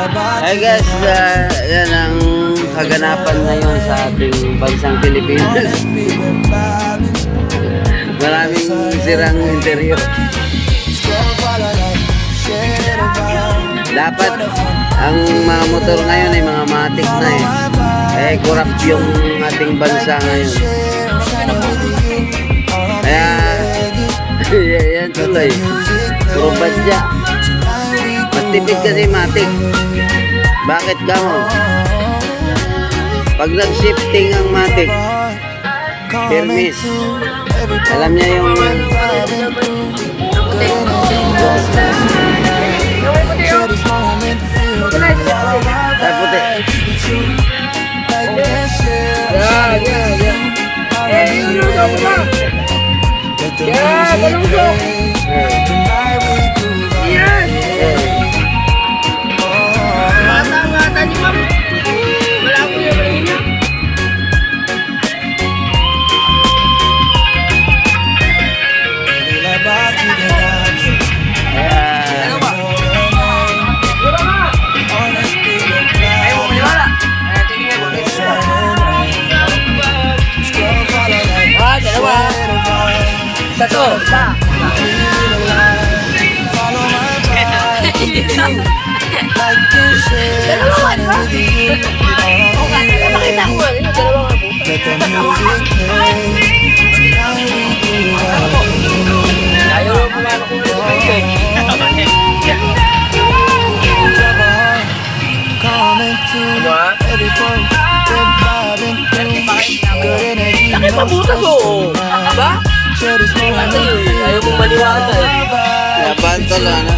Hi guys, yan ang kaganapan ngayon sa ating bansang Pilipinas. Maraming sirang interior. Dapat ang mga motor ngayon ay mga matik na eh. Corrupt yung ating bansa ngayon. Kaya yan tuloy. Puro badya. Mas tipid kasi matik. Bakit ka mo? Pag nag-shifting ang matik, permis. Alam niya yung puti. Satu. Laki pa butas oh. Ba? Ayaw mong maniwala eh. Nabantol ano?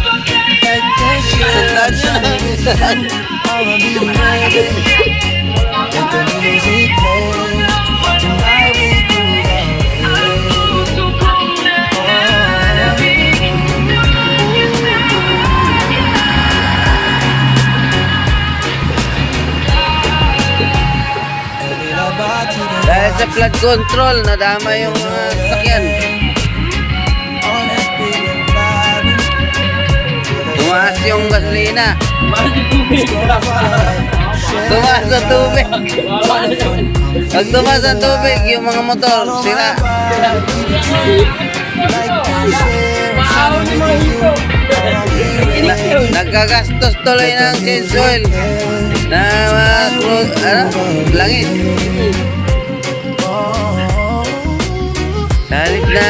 Sundan nyo dahil sa flood control, nadama yung sakyan. Tumaas yung gasolina. Tumaas sa tubig. Pag tumaas sa tubig, yung mga motor, sila. Nagkagastos tuloy ng change oil na langis. Dahil na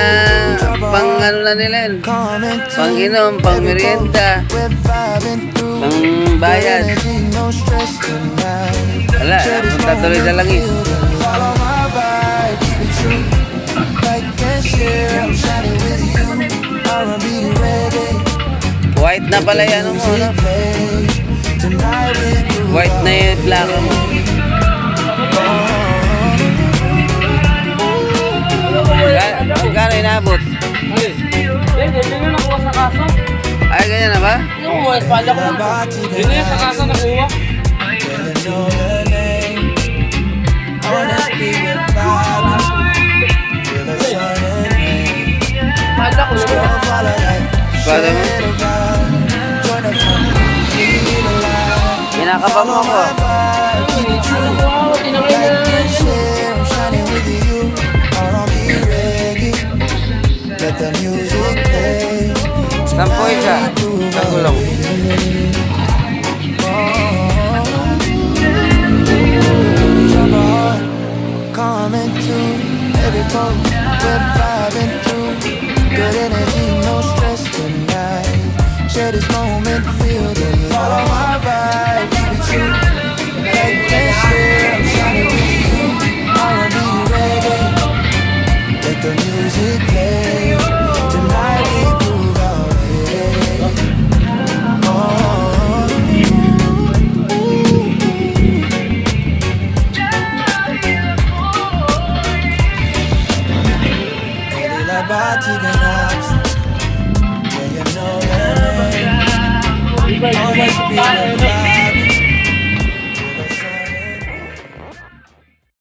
pang ano na nila yun, pang inom, pang merienda, pang bayad. Wala, punta tuloy sa langis. White na pala yan mo, no? White na yung plaka mo. Magkano inabot? Ganyan na nakuha sa kaso. Ay, ganyan na ba? Yung mga espalda ko. Yun na sa kaso nakuha. Espalda ko. Espalda mo? Kinakapa mo ako. Tinangay na. Sampo isa. Nagulong. Coming to every boat we're vibing through. Good energy, no stress tonight. Share this moment, feel the love. Follow my vibe, keep it true. Like this year, I'm shining with you. I'll be ready. Let the music play. Tonight we groove out here. Bati ganap, yeah you know that. Always be